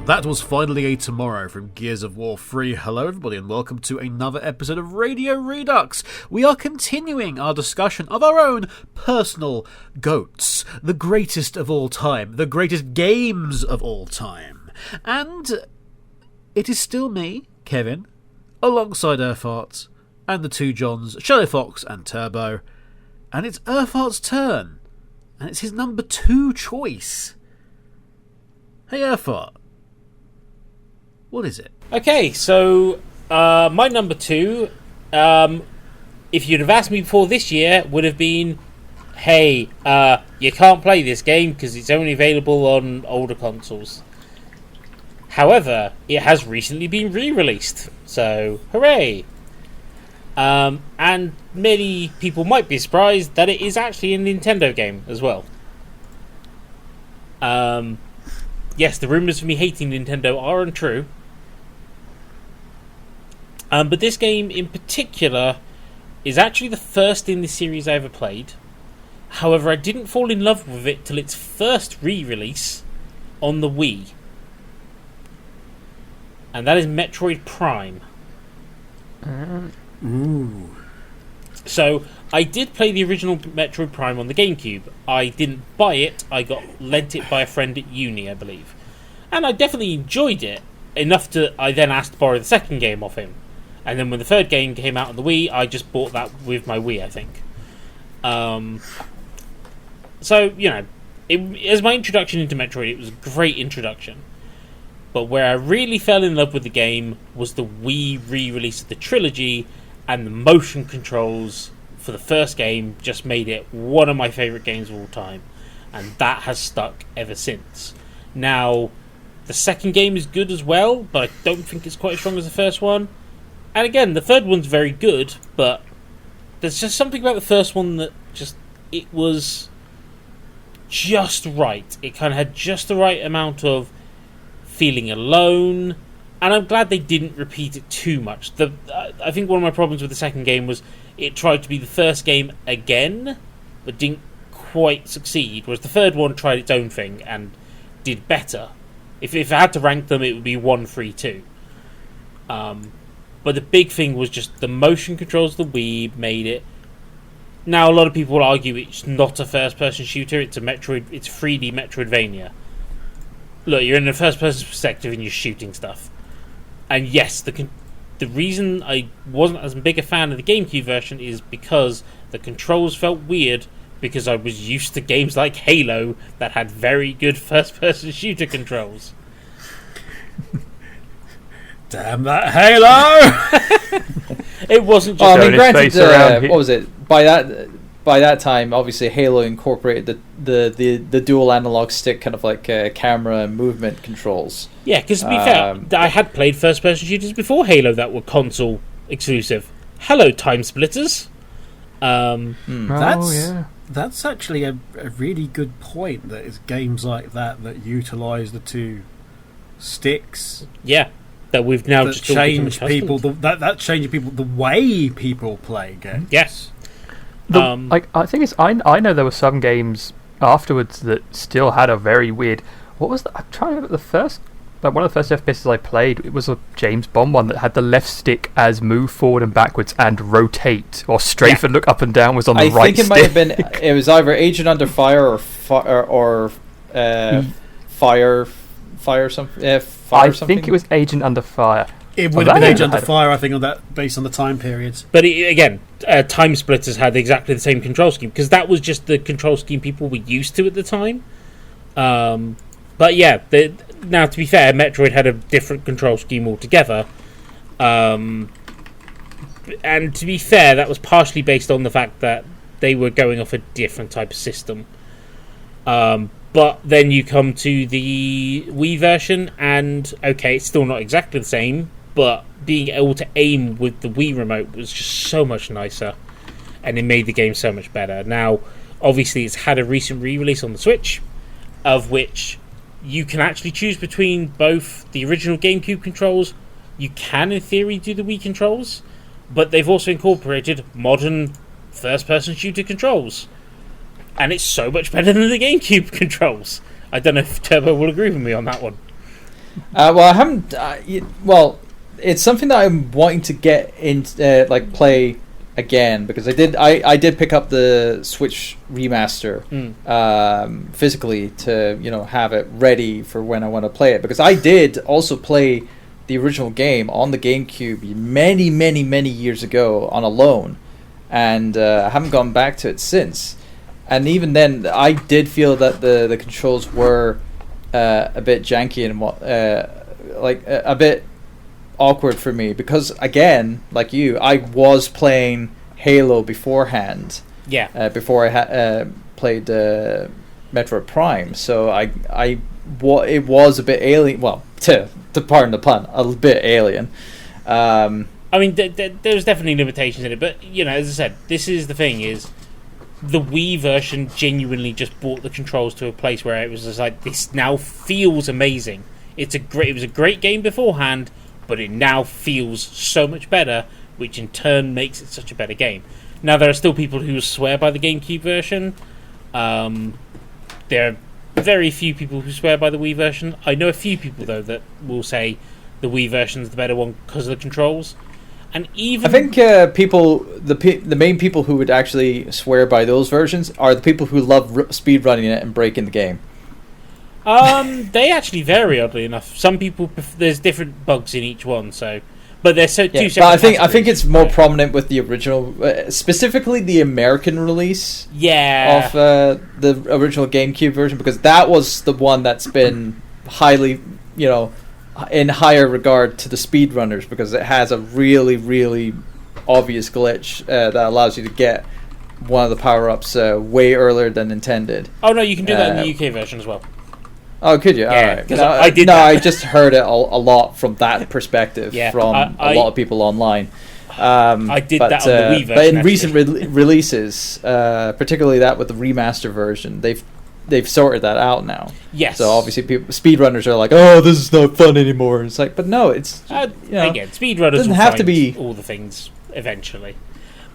That was finally a tomorrow from Gears of War 3. Hello everybody and welcome to another episode of Radio Redux. We are continuing our discussion of our own personal GOATs, the greatest of all time, the greatest games of all time. And it is still me, Kevin, alongside Earthart and the two Johns, Shadow Fox and Turbo. And it's Earthart's turn. And it's his number 2 choice. Hey Earthart. What is it? Okay, so my number 2, if you'd have asked me before this year, would have been, hey, you can't play this game because it's only available on older consoles. However, it has recently been re-released, so hooray! And many people might be surprised that it is actually a Nintendo game as well. Yes, the rumours of me hating Nintendo are untrue. But this game in particular is actually the first in the series I ever played. However, I didn't fall in love with it till its first re-release on the Wii. And that is Metroid Prime. Ooh. So, I did play the original Metroid Prime on the GameCube. I didn't buy it, I got lent it by a friend at uni, I believe. And I definitely enjoyed it, enough to I then asked to borrow the second game off him. And then when the third game came out on the Wii, I just bought that with my Wii, I think. So, you know, as my introduction into Metroid, it was a great introduction. But where I really fell in love with the game was the Wii re-release of the trilogy, and the motion controls for the first game just made it one of my favourite games of all time. And that has stuck ever since. Now, the second game is good as well, but I don't think it's quite as strong as the first one. And again, the third one's very good, but there's just something about the first one that it was just right. It kind of had just the right amount of feeling alone, and I'm glad they didn't repeat it too much. I think one of my problems with the second game was it tried to be the first game again, but didn't quite succeed, whereas the third one tried its own thing and did better. If I had to rank them, it would be 1, 3, 2. But the big thing was just the motion controls of the Wii made it. Now, a lot of people will argue it's not a first-person shooter, it's a 3D Metroidvania. Look, you're in a first-person perspective and you're shooting stuff. And yes, the reason I wasn't as big a fan of the GameCube version is because the controls felt weird, because I was used to games like Halo that had very good first-person shooter controls. Damn that Halo! It wasn't just... Well, I mean, granted, what was it? By that time, obviously, Halo incorporated the dual analog stick kind of like camera and movement controls. Yeah, because to be fair, I had played first-person shooters before Halo that were console exclusive. Hello, Time Splitters. That's actually a really good point. That is games like that utilise the two sticks. Yeah. That we've now that just change people. That changes people the way people play games. Yes. I think I know there were some games afterwards that still had a very weird. What was that? I'm trying to remember the first. One of the first FPSs I played. It was a James Bond one that had the left stick as move forward and backwards and rotate, or strafe and look up and down was on the right stick. I think it might have been. It was either Agent Under Fire or Fire something. I think it was Agent Under Fire. It would have been Agent Under Fire, I think, on that based on the time periods. But again, Time Splitters had exactly the same control scheme, because that was just the control scheme people were used to at the time. But yeah, now to be fair, Metroid had a different control scheme altogether. And to be fair, that was partially based on the fact that they were going off a different type of system. But then you come to the Wii version, and okay, it's still not exactly the same, but being able to aim with the Wii remote was just so much nicer, and it made the game so much better. Now, obviously, it's had a recent re-release on the Switch, of which you can actually choose between both the original GameCube controls. You can, in theory, do the Wii controls, but they've also incorporated modern first-person shooter controls. And it's so much better than the GameCube controls. I don't know if Turbo will agree with me on that one. Well, I haven't. Well, it's something that I'm wanting to get in, like play again, because I did pick up the Switch remaster physically to have it ready for when I want to play it, because I did also play the original game on the GameCube many years ago on a loan, and I haven't gone back to it since. And even then, I did feel that the controls were a bit janky and a bit awkward for me, because again, like you, I was playing Halo beforehand. Yeah. Before I played Metroid Prime, so it was a bit alien. Well, to pardon the pun, a bit alien. I mean, there's definitely limitations in it, but as I said, this is the thing: is the Wii version genuinely just brought the controls to a place where it was just like, this now feels amazing. It was a great game beforehand, but it now feels so much better, which in turn makes it such a better game. Now, there are still people who swear by the GameCube version. There are very few people who swear by the Wii version. I know a few people, though, that will say the Wii version is the better one because of the controls. And even I think the main people who would actually swear by those versions are the people who love speedrunning it and breaking the game. They actually vary, oddly enough. Some people there's different bugs in each one, but they're two separate. But I think it's more prominent with the original, specifically the American release. Yeah. Of the original GameCube version, because that was the one that's been highly, in higher regard to the speedrunners, because it has a really, really obvious glitch that allows you to get one of the power-ups way earlier than intended. Oh no, you can do that in the UK version as well. Oh, could you? Yeah, all right. I just heard it a lot from that perspective from a lot of people online. I did that on the Wii version. But in recent releases, particularly that with the remaster version, they've sorted that out now. Yes. So obviously, speedrunners are like, "Oh, this is not fun anymore." It's like, but no, it's again, speedrunners doesn't will have find to be all the things eventually.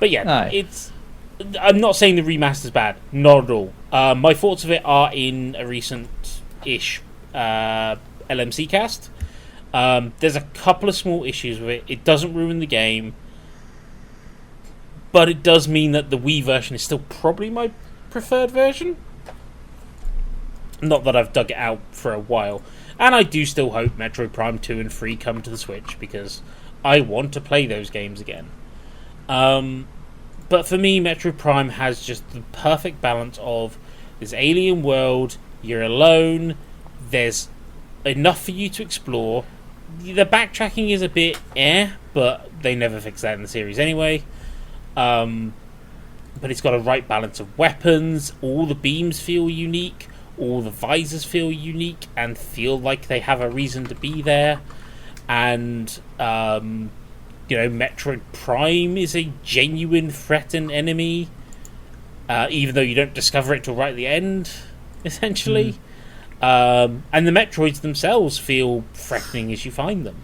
But yeah, I'm not saying the remaster's bad, not at all. My thoughts of it are in a recent-ish LMC cast. There's a couple of small issues with it. It doesn't ruin the game, but it does mean that the Wii version is still probably my preferred version. Not that I've dug it out for a while. And I do still hope Metroid Prime 2 and 3 come to the Switch, because I want to play those games again. But for me, Metroid Prime has just the perfect balance of this alien world, you're alone, there's enough for you to explore. The backtracking is a bit but they never fix that in the series anyway. But it's got a right balance of weapons, all the beams feel unique, all the visors feel unique and feel like they have a reason to be there. And, Metroid Prime is a genuine threat and enemy, even though you don't discover it till right at the end, essentially. And the Metroids themselves feel threatening as you find them.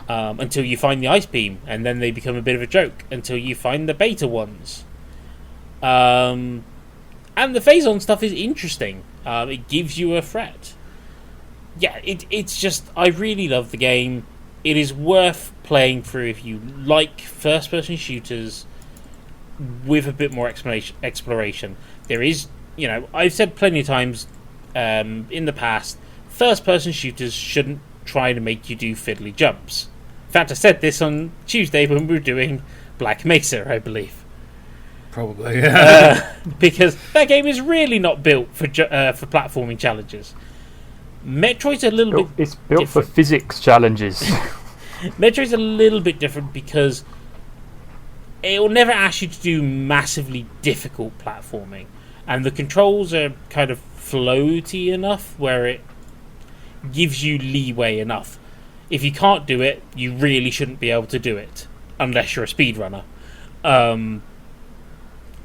Until you find the ice beam, and then they become a bit of a joke, until you find the beta ones. And the phase-on stuff is interesting. It gives you a threat. Yeah, it's just... I really love the game. It is worth playing through if you like first-person shooters with a bit more exploration. There is... I've said plenty of times in the past, first-person shooters shouldn't try to make you do fiddly jumps. In fact, I said this on Tuesday when we were doing Black Mesa, I believe. Probably, yeah. Because that game is really not built for platforming challenges. Metroid's a little bit It's built different. for physics challenges. Metroid's a little bit different because it will never ask you to do massively difficult platforming. And the controls are kind of floaty enough where it gives you leeway enough. If you can't do it, you really shouldn't be able to do it. Unless you're a speedrunner.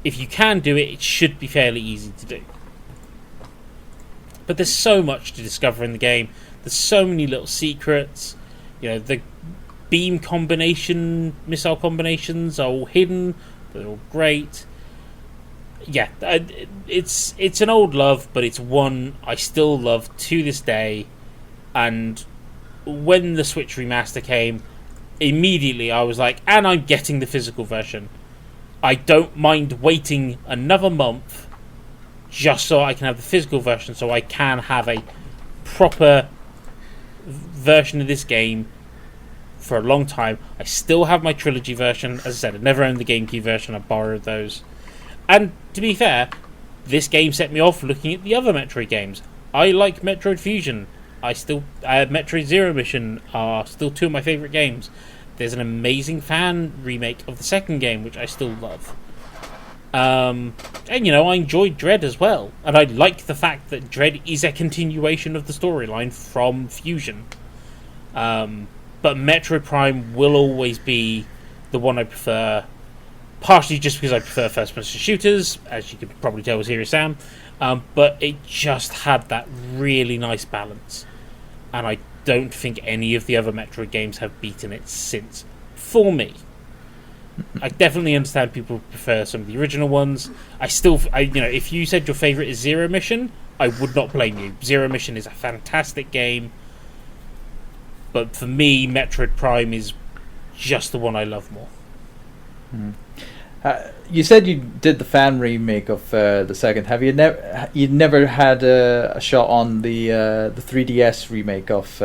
If you can do it, it should be fairly easy to do. But there's so much to discover in the game. There's so many little secrets. The beam missile combinations are all hidden. They're all great. Yeah, it's an old love, but it's one I still love to this day. And when the Switch remaster came, immediately I was like, and I'm getting the physical version. I don't mind waiting another month just so I can have the physical version, so I can have a proper version of this game for a long time. I still have my trilogy version. As I said, I never owned the GameCube version. I borrowed those. And to be fair, this game set me off looking at the other Metroid games. I like Metroid Fusion. Metroid Zero Mission are still two of my favourite games. There's an amazing fan remake of the second game, which I still love. And, I enjoyed Dread as well. And I like the fact that Dread is a continuation of the storyline from Fusion. But Metroid Prime will always be the one I prefer, partially just because I prefer first-person shooters, as you could probably tell with Serious Sam. But it just had that really nice balance. And I don't think any of the other Metroid games have beaten it since, for me. I definitely understand people prefer some of the original ones. If you said your favourite is Zero Mission, I would not blame you. Zero Mission is a fantastic game. But for me, Metroid Prime is just the one I love more. You said you did the fan remake of the second. Have you never had a shot on the 3DS remake of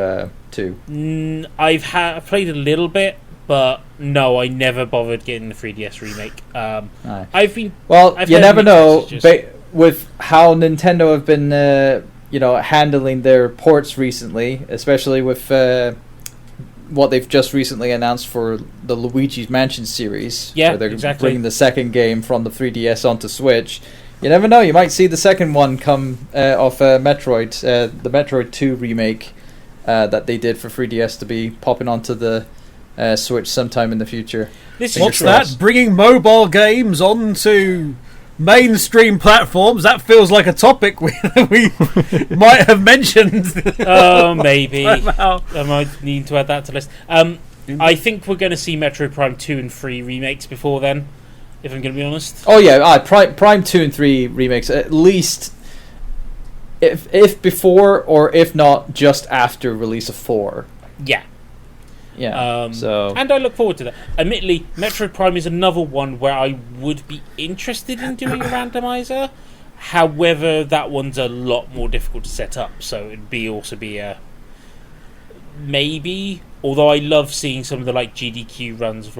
2? I've played a little bit, but no, I never bothered getting the 3DS remake. You never know. With how Nintendo have been, handling their ports recently, especially with what they've just recently announced for the Luigi's Mansion series. Yeah, where they're exactly. bringing the second game from the 3DS onto Switch. You never know. You might see the second one come of Metroid, the Metroid 2 remake that they did for 3DS to be popping onto the Switch sometime in the future. What's that? Bringing mobile games onto mainstream platforms? That feels like a topic we might have mentioned. Oh, maybe. I might need to add that to the list. I think we're going to see Metroid Prime 2 and 3 remakes before then, if I'm going to be honest. Oh yeah, Prime 2 and 3 remakes, at least if before, or if not, just after release of 4. Yeah. Yeah. And I look forward to that. Admittedly, Metroid Prime is another one where I would be interested in doing a randomizer. However, that one's a lot more difficult to set up, so it'd also be a maybe. Although I love seeing some of the GDQ runs of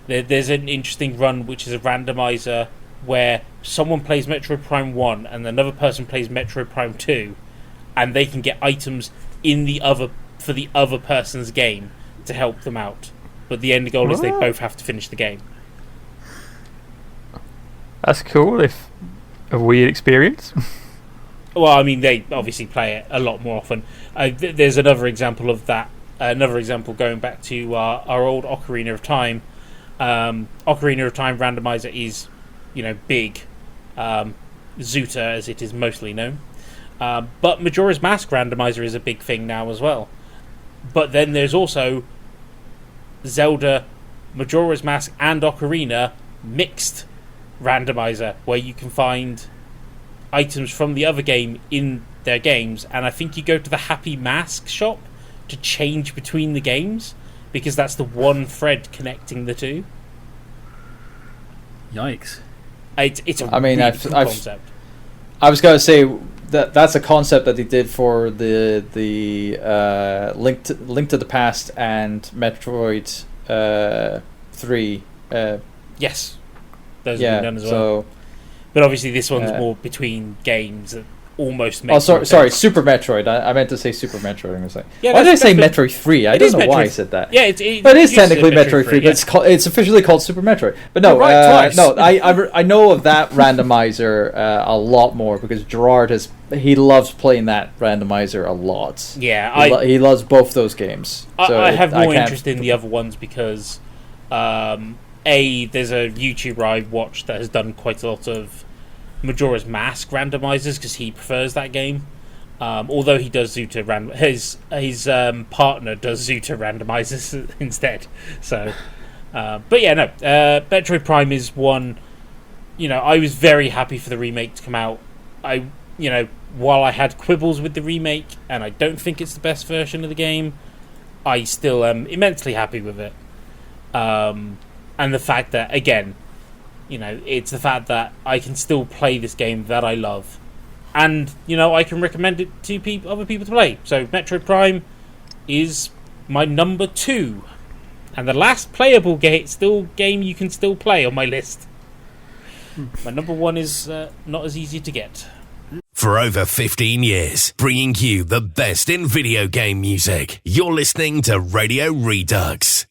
there's an interesting run which is a randomizer where someone plays Metroid Prime 1 and another person plays Metroid Prime 2, and they can get items for the other person's game to help them out. But the end goal is they both have to finish the game. That's cool. If a weird experience. Well, I mean, they obviously play it a lot more often. There's another example of that. Another example going back to our old Ocarina of Time. Ocarina of Time randomizer is, big. Zuta, as it is mostly known. But Majora's Mask randomizer is a big thing now as well. But then there's also Zelda, Majora's Mask, and Ocarina mixed randomizer, where you can find items from the other game in their games, and I think you go to the Happy Mask shop to change between the games, because that's the one thread connecting the two. Yikes. It's a really cool concept. I was going to say that's a concept that they did for the Link to the Past and Metroid 3. Yes, those have been done as well. So, but obviously, this one's more between games that almost. Sorry, Super Metroid. I meant to say Super Metroid. I was like, why did I say Metroid 3? I don't know why I said that. Yeah, but it is technically Metroid 3. But it's officially called Super Metroid. But no, I know of that randomizer a lot more because Gerard he loves playing that randomizer a lot. Yeah, he loves both those games. I have more interest in the other ones because, there's a YouTuber I watch that has done quite a lot of Majora's Mask randomizers because he prefers that game. Although he does Zuta his partner does Zuta randomizers instead. So, but yeah, no. Metroid Prime is one. I was very happy for the remake to come out. while I had quibbles with the remake, and I don't think it's the best version of the game, I still am immensely happy with it. And the fact that, again, it's the fact that I can still play this game that I love. And, I can recommend it to other people to play. So, Metroid Prime is my number 2. And the last playable game you can still play on my list. My number 1 is not as easy to get. For over 15 years, bringing you the best in video game music. You're listening to Radio Redux.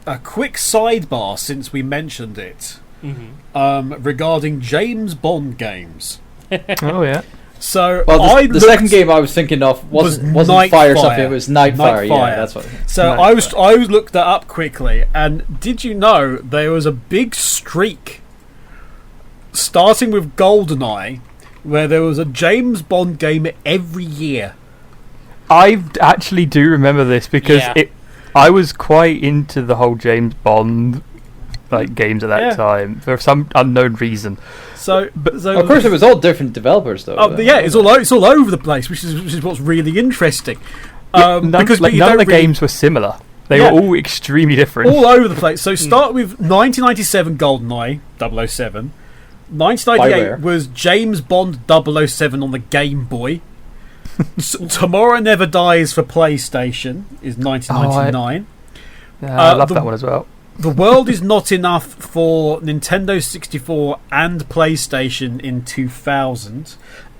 A quick sidebar since we mentioned it, regarding James Bond games. Oh yeah. So the second game I was thinking of wasn't Fire something. It was Nightfire. Yeah, that's what. So I looked that up quickly, and did you know there was a big streak starting with GoldenEye, where there was a James Bond game every year. I actually do remember this because I was quite into the whole James Bond games at that time for some unknown reason. So of course it was all different developers though. Oh yeah, it's all over the place, which is what's really interesting. Because none of the games were similar. They were all extremely different. All over the place. So start with 1997 GoldenEye 007, Bioware. was James Bond 007 on the Game Boy. Tomorrow Never Dies for PlayStation is 1999. I love that one as well. The World Is Not Enough for Nintendo 64 and PlayStation in 2000,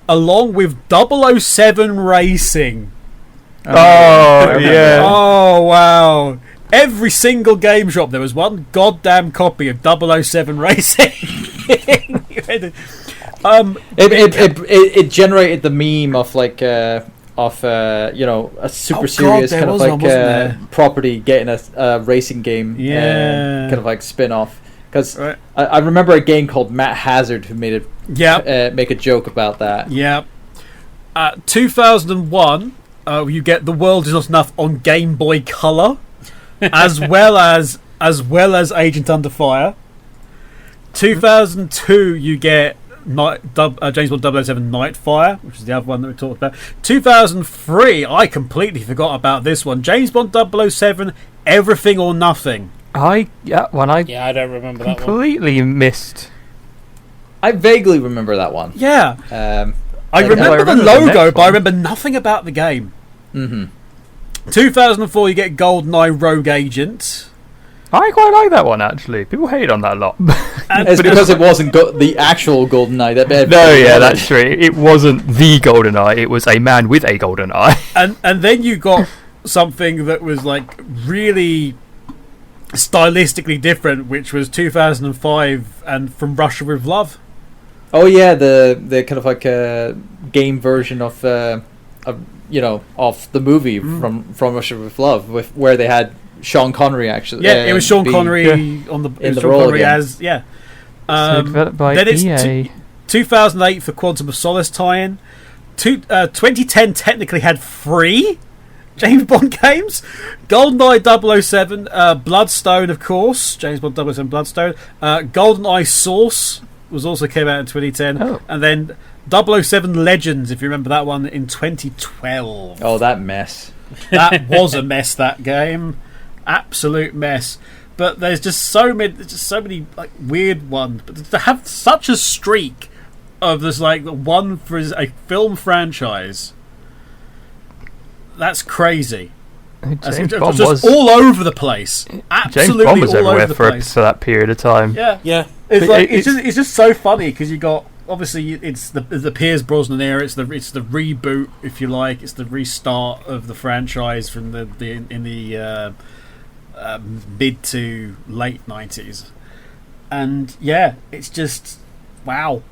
along with 007 Racing. Yeah. Oh, wow. Every single game shop, there was one goddamn copy of 007 Racing. It generated the meme of like a super serious kind of like property getting a racing game, kind of like spin-off. Because I remember a game called Matt Hazard who made it make a joke about that. Yeah. 2001, you get The World Is Not Enough on Game Boy Color, as well as Agent Under Fire. 2002, you get James Bond 007 Nightfire, which is the other one that we talked about. 2003, I completely forgot about this one. James Bond 007 Everything or Nothing. I don't remember that one. Completely missed. I vaguely remember that one. Yeah. I I remember the remember the logo, next but I one. remember nothing about the game. Mm-hmm. 2004, you get GoldenEye Rogue Agent. I quite like that one, actually. People hate on that a lot. It's because it wasn't the actual GoldenEye. That's true. It wasn't the GoldenEye. It was a man with a golden eye. And then you got something that was like really stylistically different, which was 2005 and From Russia with Love. Oh yeah, the kind of like game version of the movie from Russia with Love, where they had Sean Connery actually. Yeah, it was Sean Connery on the Sean Connery again. as Developed by then it's EA. 2008 for Quantum of Solace tie-in. 2010 technically had 3 James Bond games. GoldenEye 007, Bloodstone, of course. James Bond 007 Bloodstone. GoldenEye Source was also came out in 2010. Oh. And then 007 Legends, if you remember that one, in 2012. Oh, that mess. That was a mess, that game. Absolute mess. But there's just so many like weird ones. But to have such a streak of this like one for a film franchise, that's crazy. James It's Bond just was all over the place. Absolutely James Bond was all everywhere over the for place. that period of time. Yeah. Yeah. It's just so funny because you got obviously it's the Pierce Brosnan era. It's the reboot, if you like. It's the restart of the franchise from the mid to late 90s, and yeah, it's just wow.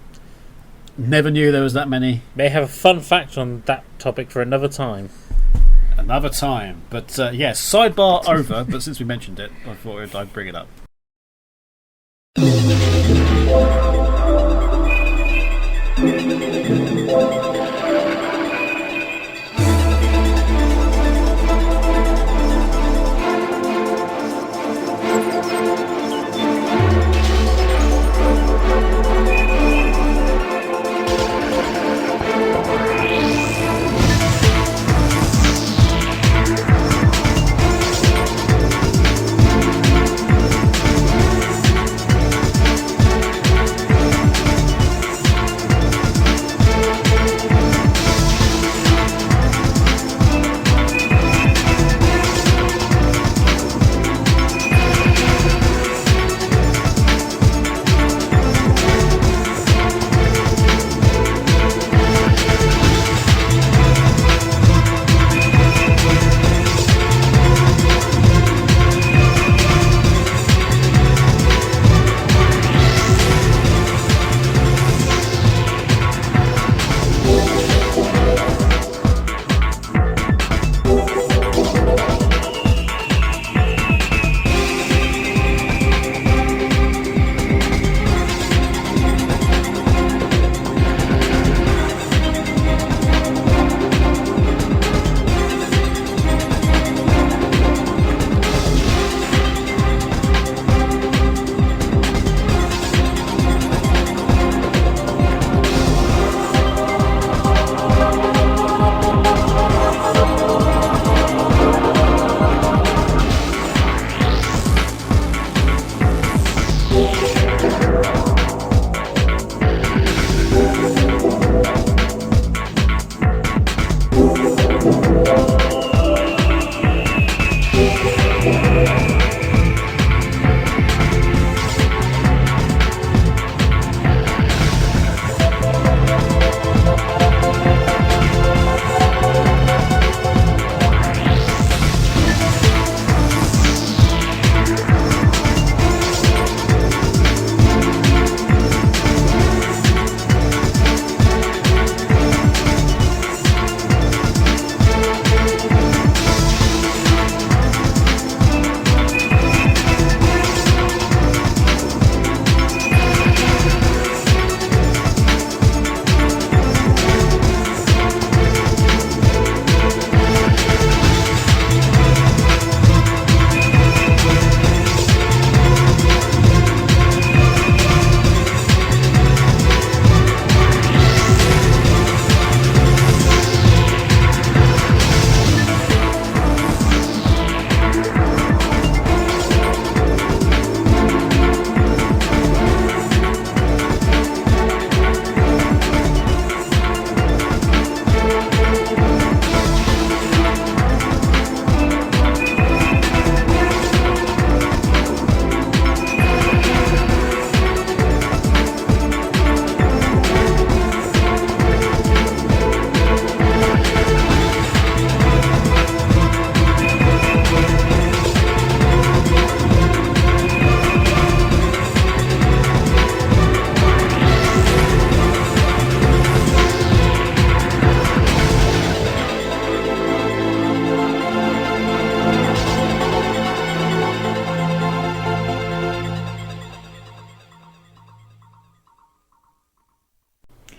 Never knew there was that many. May have a fun fact on that topic for another time. Another time, but yes, sidebar over. But since we mentioned it, I thought I'd bring it up.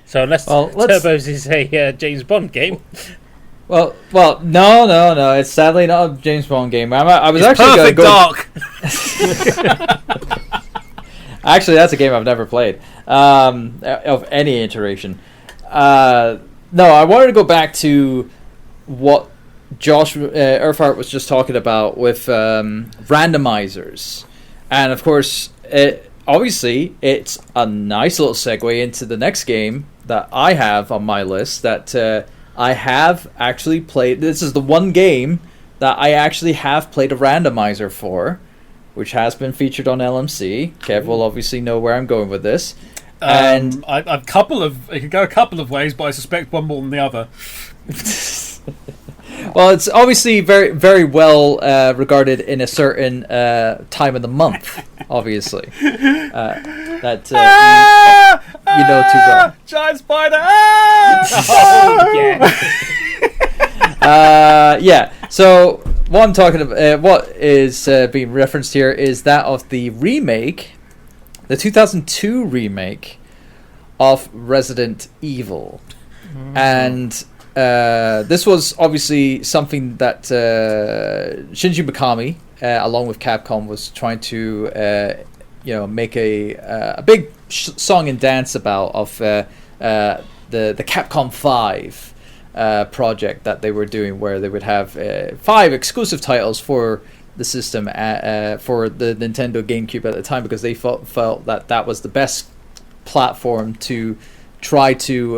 So unless Turbos is a James Bond game. Well, no. It's sadly not a James Bond game. I was it's actually Perfect Dark. Actually, that's a game I've never played of any iteration. No, I wanted to go back to what Josh Earthheart was just talking about with randomizers, and of course, obviously, it's a nice little segue into the next game that I have on my list that I have actually played. This is the one game that I actually have played a randomizer for, which has been featured on LMC. Kev will obviously know where I'm going with this. And it could go a couple of ways, but I suspect one more than the other. Well, it's obviously very, very well regarded in a certain time of the month, obviously. That you know too well. Giant spider! Yeah. So what I'm talking about, what is being referenced here is that of the remake, the 2002 remake of Resident Evil, and this was obviously something that Shinji Mikami, along with Capcom, was trying to make a big song and dance about of the Capcom 5 project that they were doing, where they would have 5 exclusive titles for the system for the Nintendo GameCube at the time, because they felt that was the best platform to try to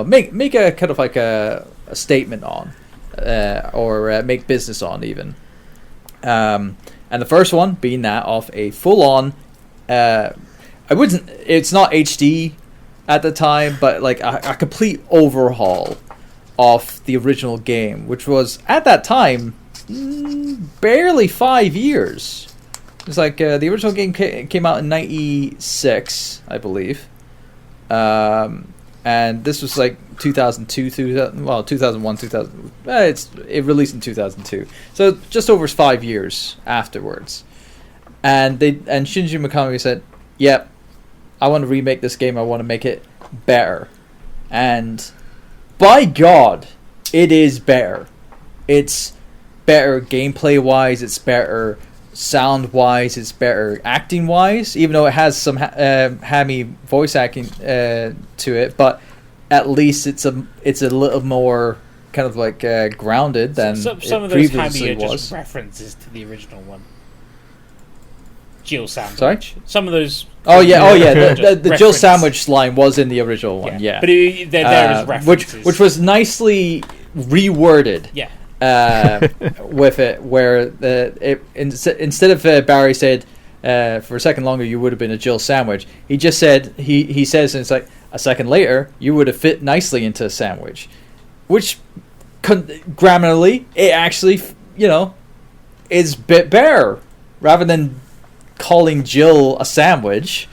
make a kind of like a statement on, or make business on even. And the first one being that of a full-on, it's not HD at the time, but like a complete overhaul of the original game, which was at that time barely 5 years. It's like the original game came out in 96, I believe. And this was like 2002, 2001, 2000. It released in 2002, so just over 5 years afterwards. And Shinji Mikami said, "Yep, I want to remake this game. I want to make it better." And by God, it is better. It's better gameplay wise. It's better sound wise. It's better acting wise, even though it has some hammy voice acting to it, but at least it's a little more kind of like grounded than some it of those hammy previously are just was. references to the original one. Jill Sandwich. Sorry? Some of those. Oh yeah. The Jill reference. Sandwich line was in the original one. Yeah. But they're there as references. which was nicely reworded. Yeah. With it, where instead of Barry said for a second longer you would have been a Jill sandwich, he just said he says, and it's like, a second later you would have fit nicely into a sandwich, which grammatically it actually is a bit better, rather than calling Jill a sandwich.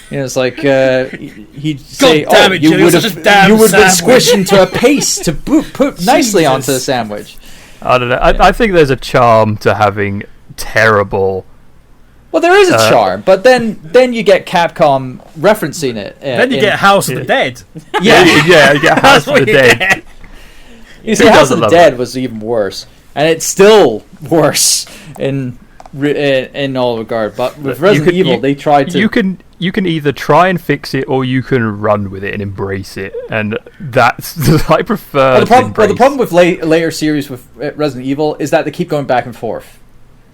It's like he'd say, damn it, you Jill, would you're have such a damn been sandwich." squished into a paste to put nicely Jesus. onto the sandwich. I don't know. I think there's a charm to having terrible. Well, there is a charm, but then you get Capcom referencing it. Then you get House of the Dead. Yeah. Yeah, you get House of the Dead. You see, Who House of doesn't the love Dead it? was even worse, and it's still worse in all regard. But with Resident Evil, they tried to. You can either try and fix it, or you can run with it and embrace it, and that's I prefer. Well, the problem with later series with Resident Evil is that they keep going back and forth.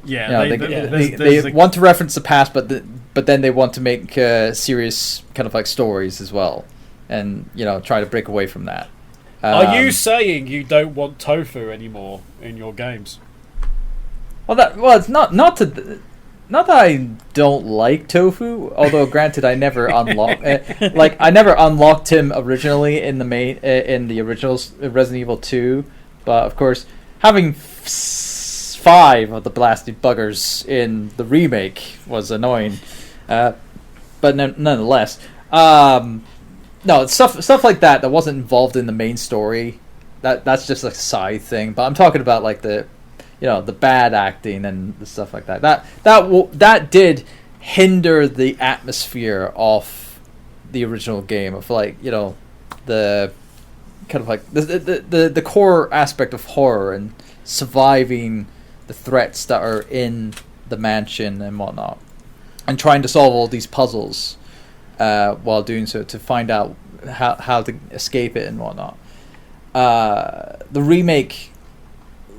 Yeah, they want to reference the past, but then they want to make serious kind of like stories as well, and try to break away from that. Are you saying you don't want tofu anymore in your games? It's not that I don't like tofu, although granted I never unlocked I never unlocked him originally in the original Resident Evil 2, but of course having 5 of the blasted buggers in the remake was annoying, but nonetheless, no, stuff like that wasn't involved in the main story. That's just a side thing. But I'm talking about like the bad acting and the stuff like that. That did hinder the atmosphere of the original game of like, you know, the kind of like the core aspect of horror and surviving the threats that are in the mansion and whatnot, and trying to solve all these puzzles while doing so to find out how to escape it and whatnot. The remake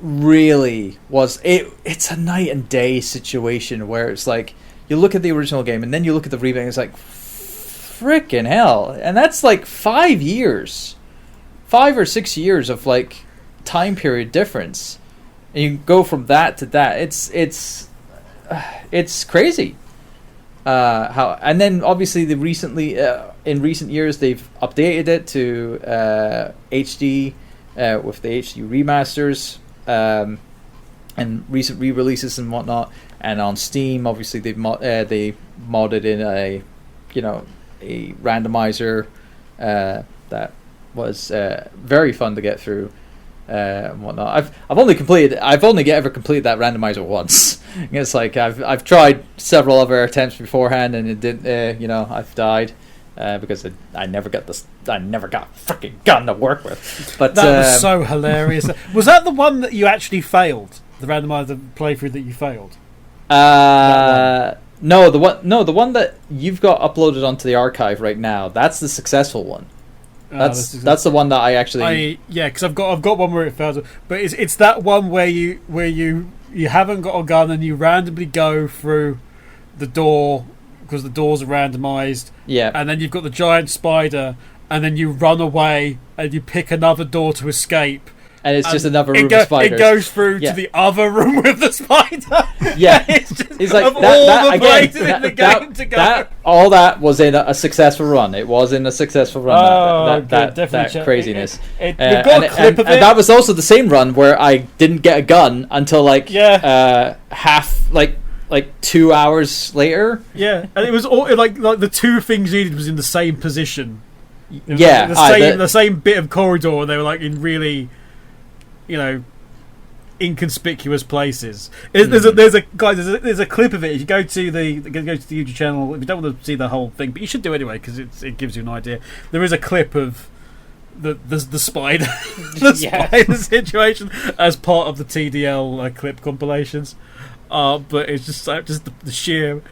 really was it's a night and day situation where it's like you look at the original game and then you look at the remake and it's like frickin' hell, and that's like 5 or 6 years of like time period difference, and you go from that to that. It's crazy how, and then obviously in recent years they've updated it to HD with the HD remasters and recent re-releases and whatnot. And on Steam, obviously they modded in a randomizer that was very fun to get through and whatnot. I've only ever completed that randomizer once. It's like I've tried several other attempts beforehand and it didn't. I've died because I never got freaking gun to work with. But that was so hilarious. Was that the one that you actually failed? The randomizer playthrough that you failed? No, the one that you've got uploaded onto the archive right now. That's the successful one. That's the one that I actually. Because I've got one where it fails, but it's that one where you haven't got a gun and you randomly go through the door because the doors are randomized. Yeah. And then you've got the giant spider, and then you run away and you pick another door to escape. And it's just another room of spiders. It goes through to the other room with the spider. Yeah. It's like of all the places in the game to go. All that was in a successful run. It was in a successful run. That craziness. We've got a clip of it. And that was also the same run where I didn't get a gun until half 2 hours later. Yeah, and it was all like the two things you needed was in the same position. The same bit of corridor. And they were like in really, inconspicuous places. There's a clip of it. If you go to the YouTube channel, if you don't want to see the whole thing, but you should do anyway because it gives you an idea. There is a clip of the spider spider situation as part of the TDL clip compilations. But it's just the sheer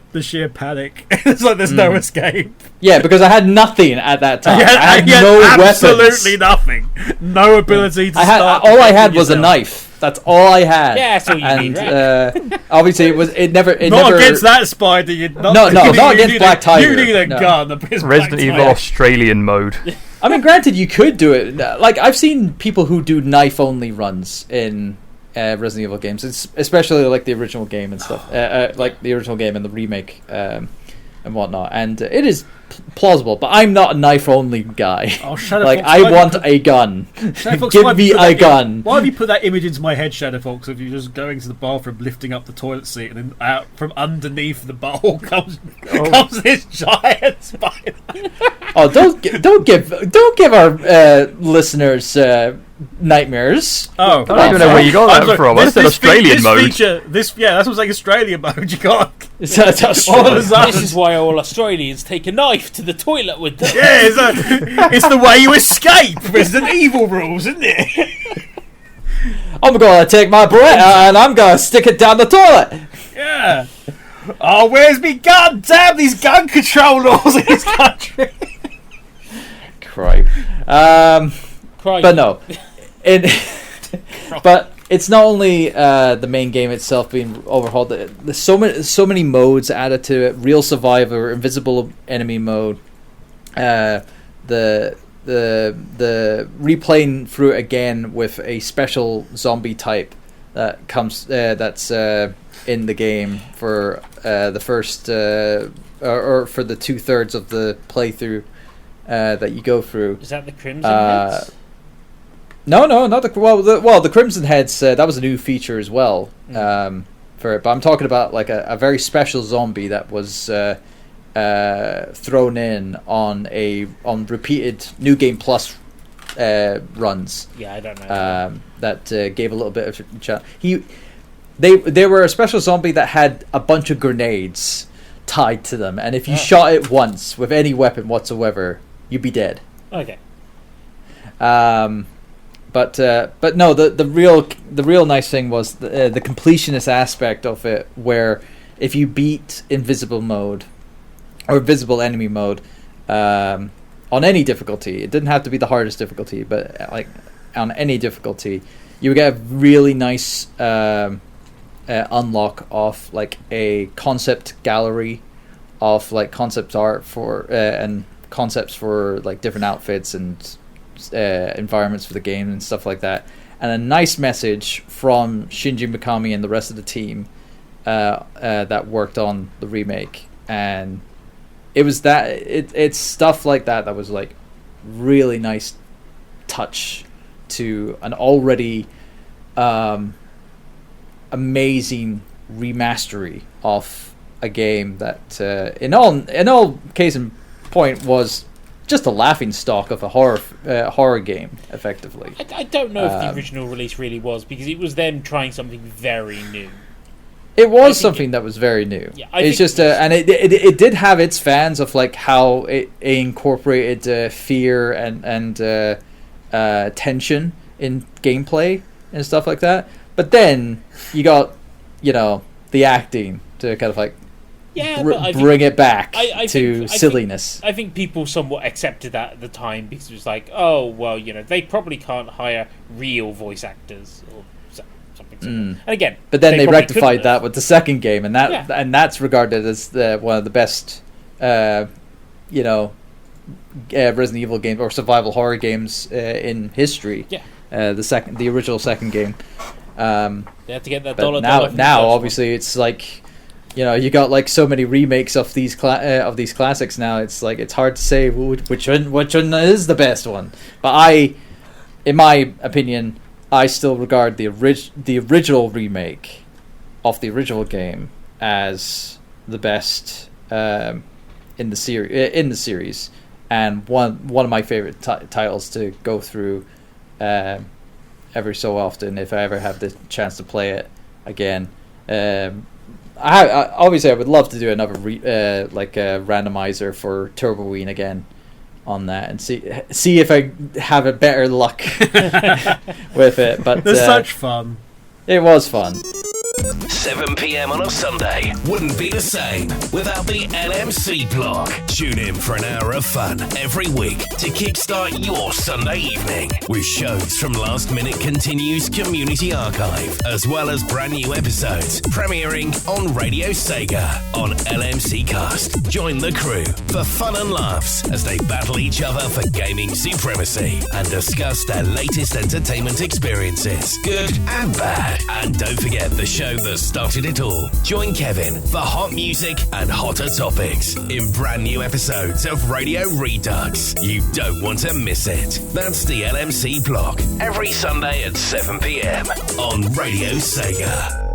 panic. It's like there's no escape. Yeah, because I had nothing at that time. I had no absolutely weapons. Nothing. No ability to start. All I had was a knife. That's all I had. Yeah, that's all you need, right? Obviously, it never. Against that spider. Not against Black Tiger. You need a gun. Resident Evil Australian mode. I mean, granted, you could do it. Like I've seen people who do knife-only runs in Resident Evil games, especially like the original game and stuff, like the original game and the remake and whatnot. And it is plausible, but I'm not a knife-only guy. I want a gun. Give me a gun. Why have you put that image into my head, Shadow Fox? If you're just going to the bathroom, lifting up the toilet seat, and then out from underneath the bowl comes this giant spider. Oh, don't give our listeners nightmares. Oh, I don't even know where you got that from. What is an Australian mode? Feature, that's what I'm saying. Australian mode. You can't. This is why all Australians take a knife to the toilet with them. Yeah, it's the way you escape. Resident Evil rules, isn't it? I'm gonna take my breath and I'm gonna stick it down the toilet. Yeah. Oh, where's me gun? Damn these gun control laws in this country. Cripe. But no. But it's not only the main game itself being overhauled. There's so many modes added to it. Real Survivor, Invisible Enemy mode, the replaying through it again with a special zombie type that comes that's in the game for the first or for the 2/3 of the playthrough that you go through. Is that the Crimson Heads? No, not the Crimson Heads. That was a new feature as well for it. But I'm talking about like a very special zombie that was thrown in on repeated New Game Plus runs. Yeah, I don't know. That gave a little bit of chance. They were a special zombie that had a bunch of grenades tied to them, and if you shot it once with any weapon whatsoever, you'd be dead. Okay. But no, the real nice thing was the completionist aspect of it, where if you beat invisible mode or visible enemy mode on any difficulty, it didn't have to be the hardest difficulty, but like on any difficulty, you would get a really nice unlock of like a concept gallery of like concept art for and concepts for like different outfits and environments for the game and stuff like that, and a nice message from Shinji Mikami and the rest of the team that worked on the remake. And it was it's stuff like that was like really nice touch to an already amazing remastery of a game that in all case and point was just a laughing stock of a horror game, effectively. I don't know if the original release really was, because it was them trying something very new. It was something that was very new. Yeah, it's just and it did have its fans of like how it incorporated fear and tension in gameplay and stuff like that. But then you got, the acting to kind of like bring it back to silliness. I think people somewhat accepted that at the time, because it was like, oh, well, they probably can't hire real voice actors or something similar. And again, but then they rectified that with the second game, and that's regarded as one of the best, Resident Evil games or survival horror games in history. Yeah, the original second game. They have to get that dollar. Now, obviously, it's like. You got like so many remakes of these classics now. It's like it's hard to say which one is the best one. But in my opinion, I still regard the original remake of the original game as the best in the series, and one of my favorite titles to go through every so often if I ever have the chance to play it again. I obviously I would love to do another randomizer for Turboween again on that and see if I have a better luck with it. But it's such fun. It was fun. 7 p.m. on a Sunday wouldn't be the same without the LMC blog. Tune in for an hour of fun every week to kickstart your Sunday evening with shows from Last Minute Continues Community Archive, as well as brand new episodes premiering on Radio Sega on LMC Cast. Join the crew for fun and laughs as they battle each other for gaming supremacy and discuss their latest entertainment experiences, good and bad. And don't forget the show that started it all. Join Kevin for hot music and hotter topics in brand new episodes of Radio Redux. You don't want to miss it. That's the LMC block every Sunday at 7 p.m. on Radio Sega.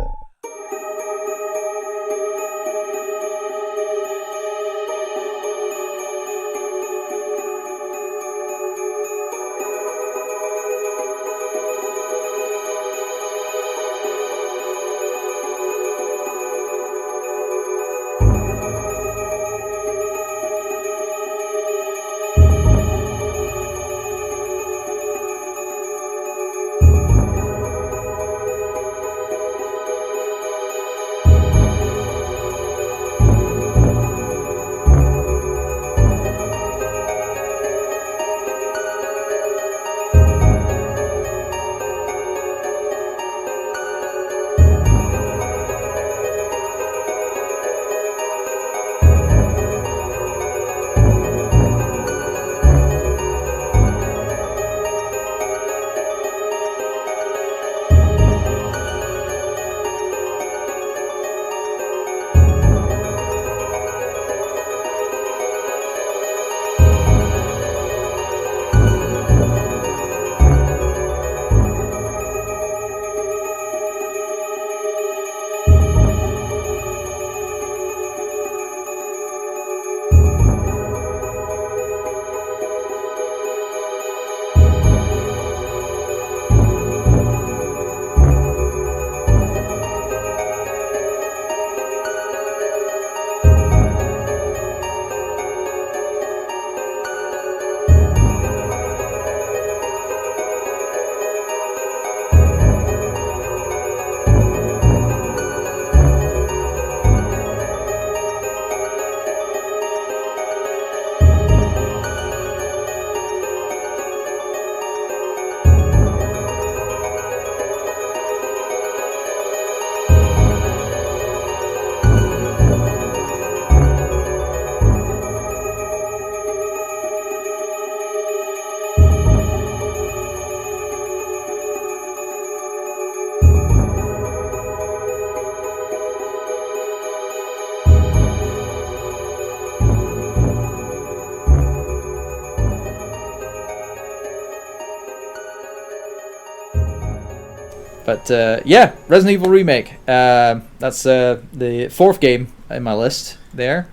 But yeah, Resident Evil Remake. That's the fourth game in my list there.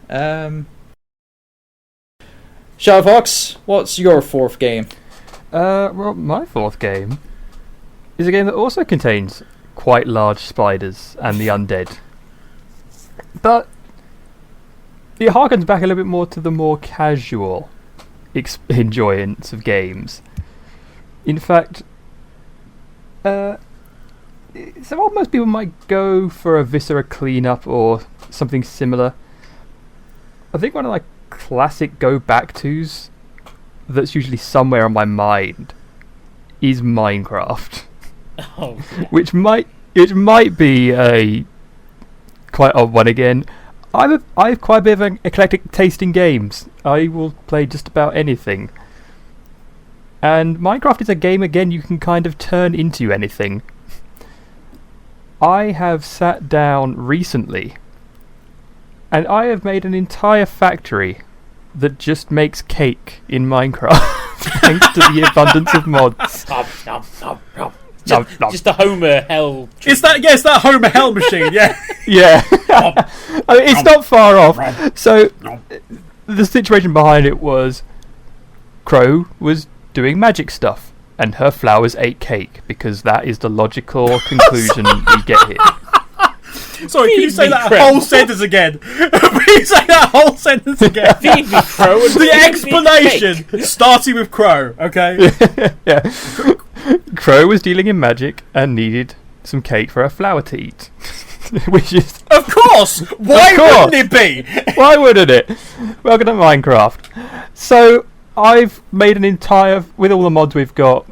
Shadow Fox, what's your fourth game? Well, my fourth game is a game that also contains quite large spiders and the undead. But it harkens back a little bit more to the more casual enjoyance of games. In fact, so what most people might go for a Viscera cleanup or something similar. I think one of my classic go-back-tos that's usually somewhere on my mind is Minecraft. Oh, yeah. Which might be a quite odd one again. I have quite a bit of an eclectic taste in games. I will play just about anything. And Minecraft is a game, again, you can kind of turn into anything. I have sat down recently and I have made an entire factory that just makes cake in Minecraft thanks to the abundance of mods. Just a Homer Hell. It's that Homer Hell machine, yeah. Yeah. I mean, it's not far off. So, the situation behind it was Crow was doing magic stuff, and her flowers ate cake, because that is the logical conclusion we get here. Sorry, can you say that whole sentence again? Please say that whole sentence again. Feed me Crow and The explanation, starting with Crow, okay? Yeah. Crow was dealing in magic and needed some cake for her flower to eat. Which is... Of course! Why wouldn't it be? Why wouldn't it? Welcome to Minecraft. So, I've made an entire... With all the mods we've got,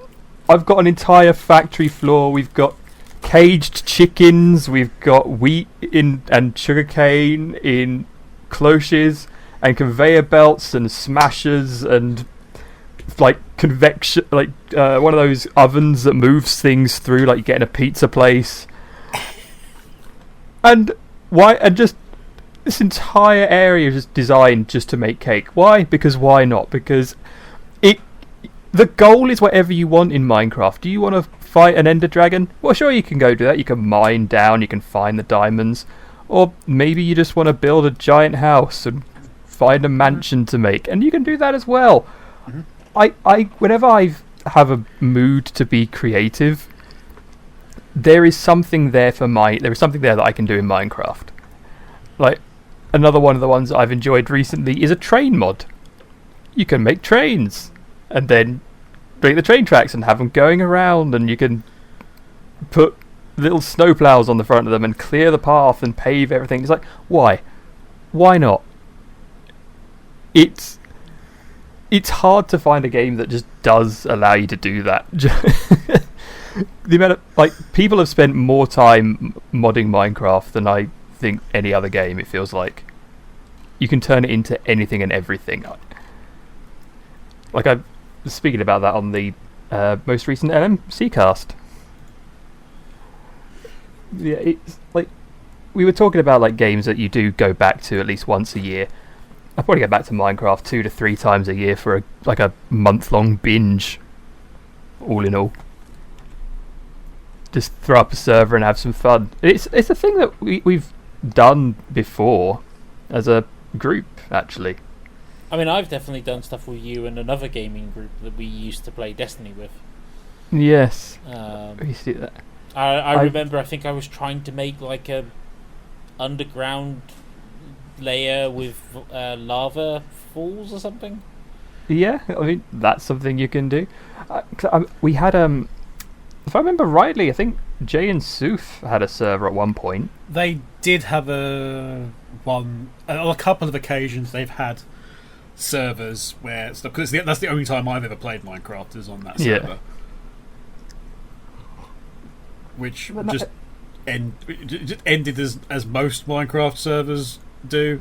I've got an entire factory floor. We've got caged chickens. We've got wheat and sugarcane in cloches and conveyor belts and smashers and... like convection, like one of those ovens that moves things through, like you get in a pizza place. And just this entire area is designed just to make cake. Why? Because why not? Because the goal is whatever you want in Minecraft. Do you want to fight an ender dragon? Well, sure, you can go do that. You can mine down, you can find the diamonds, or maybe you just want to build a giant house and find a mansion to make, and you can do that as well. Whenever I have a mood to be creative, there is something there there is something there that I can do in Minecraft. Like, another one of the ones that I've enjoyed recently is a train mod. You can make trains, and then make the train tracks and have them going around, and you can put little snowplows on the front of them and clear the path and pave everything. It's like, why? Why not? It's hard to find a game that just does allow you to do that. The amount of people have spent more time modding Minecraft than I think any other game. It feels like you can turn it into anything and everything. Like, I was speaking about that on the most recent LMC cast. Yeah, it's like we were talking about like games that you do go back to at least once a year. I probably go back to Minecraft 2 to 3 times a year for a month-long binge, all in all. Just throw up a server and have some fun. It's a thing that we've done before as a group, actually. I mean, I've definitely done stuff with you and another gaming group that we used to play Destiny with. Yes. We used to do that. I remember, I think I was trying to make like a underground layer with lava falls or something. Yeah, I mean, that's something you can do. We had, if I remember rightly, I think Jay and Soof had a server at one point. They did have on a couple of occasions they've had servers where, because that's the only time I've ever played Minecraft is on that server. Yeah. Which just ended as most Minecraft servers do,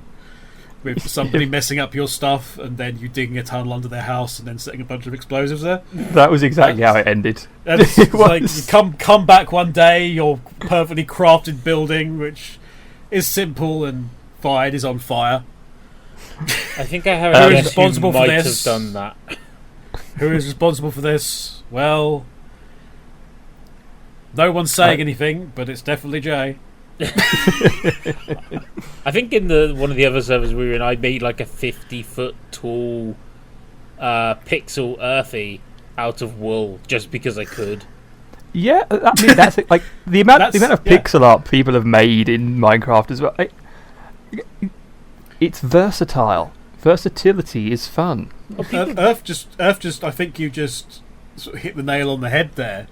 with somebody messing up your stuff and then you digging a tunnel under their house and then setting a bunch of explosives there. That was exactly how it ended. It's like you come back one day, your perfectly crafted building, which is simple and fine, is on fire. I think I have a guess responsible who for might this? have done that. Who is responsible for this? Well, No one's saying anything, but it's definitely Jay. I think in one of the other servers we were in, I made like a 50-foot tall pixel Earthy out of wool just because I could. Yeah, I mean that's it. Like the amount of pixel art people have made in Minecraft as well. It's versatile. Versatility is fun. Earth just. I think you just sort of hit the nail on the head there.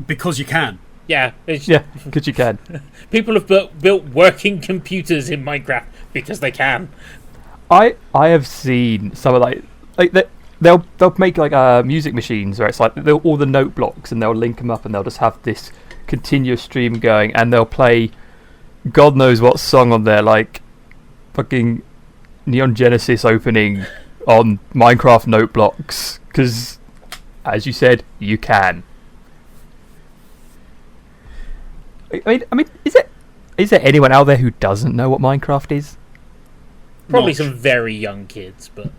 Because you can. Yeah, because you can. People have built working computers in Minecraft because they can. I have seen some of they'll make like music machines where it's like all the note blocks and they'll link them up and they'll just have this continuous stream going and they'll play God knows what song on there, like fucking Neon Genesis opening on Minecraft note blocks because, as you said, you can. I mean, is there anyone out there who doesn't know what Minecraft is? Probably some very young kids, but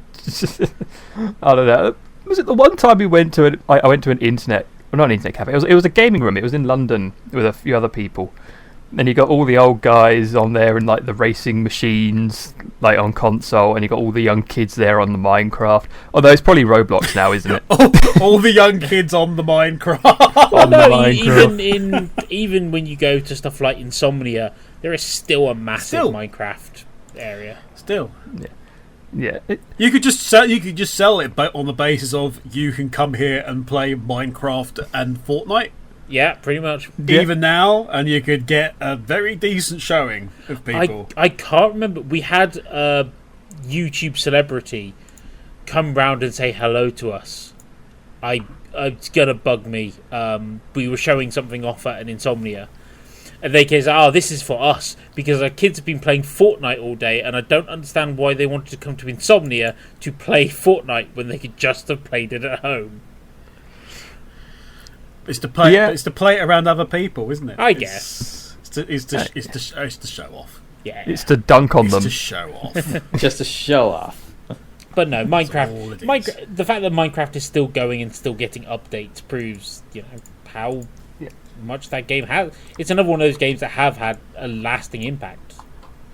I don't know. Was it the one time we went to I went to an internet, well, not an internet cafe. It was a gaming room. It was in London with a few other people, and you got all the old guys on there and like the racing machines, like on console, and you got all the young kids there on the Minecraft. Although it's probably Roblox now, isn't it? all the young kids on the Minecraft. Even when you go to stuff like Insomnia, there is still a massive Minecraft area. Still, yeah. You could just sell it, but on the basis of you can come here and play Minecraft and Fortnite. Yeah, pretty much. Even now, and you could get a very decent showing of people. I can't remember. We had a YouTube celebrity come round and say hello to us. It's gonna bug me. We were showing something off at an Insomnia, and they came, this is for us because our kids have been playing Fortnite all day, and I don't understand why they wanted to come to Insomnia to play Fortnite when they could just have played it at home. It's to play. Yeah. It's to play it around other people, isn't it? I guess it's to show off. Yeah, it's to dunk on them. To show off. Just to show off. But no, Minecraft. The fact that Minecraft is still going and still getting updates proves, how much that game has. It's another one of those games that have had a lasting impact.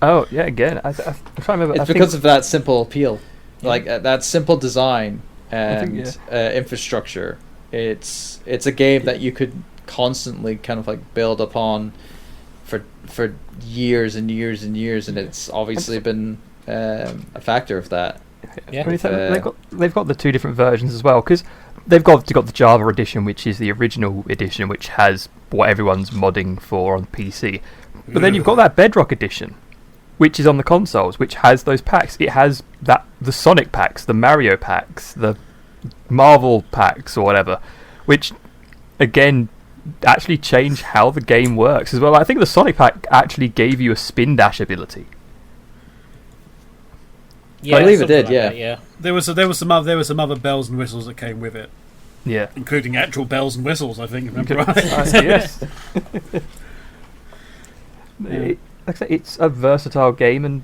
Oh yeah, again, I'm trying to remember. It's because of that simple appeal, like that simple design and infrastructure. It's a game that you could constantly kind of like build upon for years and years and years, and it's obviously been a factor of that. Yeah, they've got the two different versions as well because they've got the Java edition, which is the original edition, which has what everyone's modding for on PC. But then you've got that Bedrock edition, which is on the consoles, which has those packs. It has the Sonic packs, the Mario packs, the Marvel packs or whatever, which again actually change how the game works as well. I think the Sonic pack actually gave you a spin dash ability. Yeah, I believe it did. Like Yeah, there was some other bells and whistles that came with it. Yeah, including actual bells and whistles. I think. Remember right? Yes. Like I say, it's a versatile game, and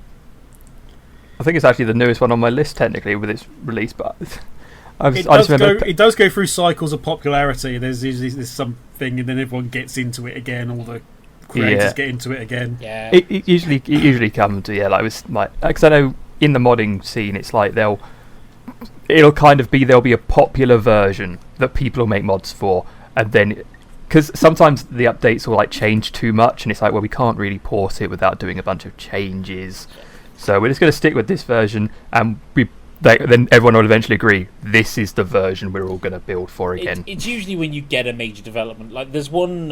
I think it's actually the newest one on my list technically with its release, but. It does go through cycles of popularity. There's usually something, and then everyone gets into it again. All the creators get into it again. Yeah. It usually comes to because I know in the modding scene, it's like there'll be a popular version that people will make mods for, and then because sometimes the updates will like change too much, and it's like, well, we can't really port it without doing a bunch of changes, so we're just going to stick with this version, and then everyone will eventually agree this is the version we're all going to build for again. It's usually when you get a major development. Like there's one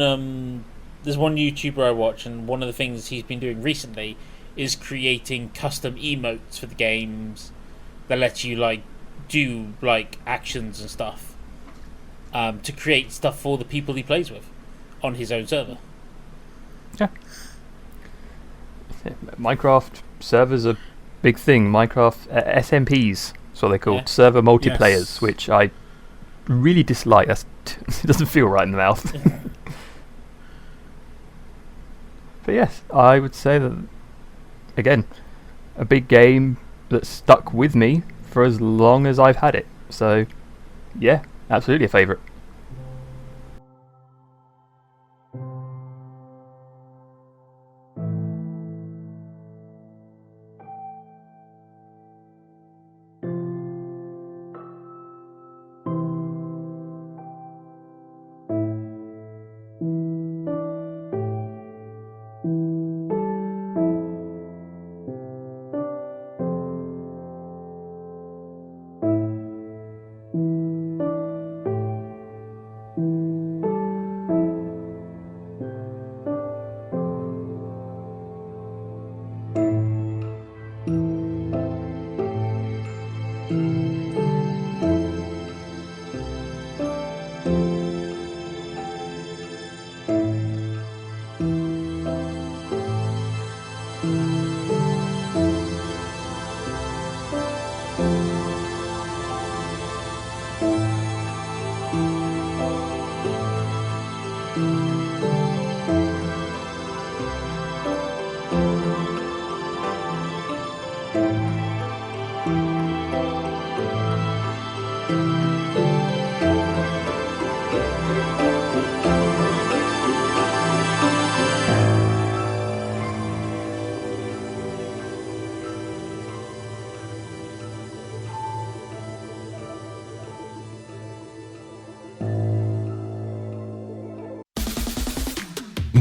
YouTuber I watch, and one of the things he's been doing recently is creating custom emotes for the games that lets you like do like actions and stuff to create stuff for the people he plays with on his own server. Yeah. Minecraft servers are big thing. Minecraft SMPs, that's what they're called, server multiplayers, which I really dislike. It doesn't feel right in the mouth. But yes, I would say that again, a big game that stuck with me for as long as I've had it. So yeah, absolutely a favourite.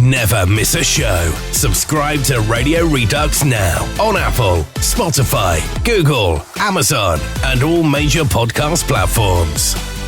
never miss a show. Subscribe to Radio Redux now on Apple, Spotify, Google, Amazon, and all major podcast platforms.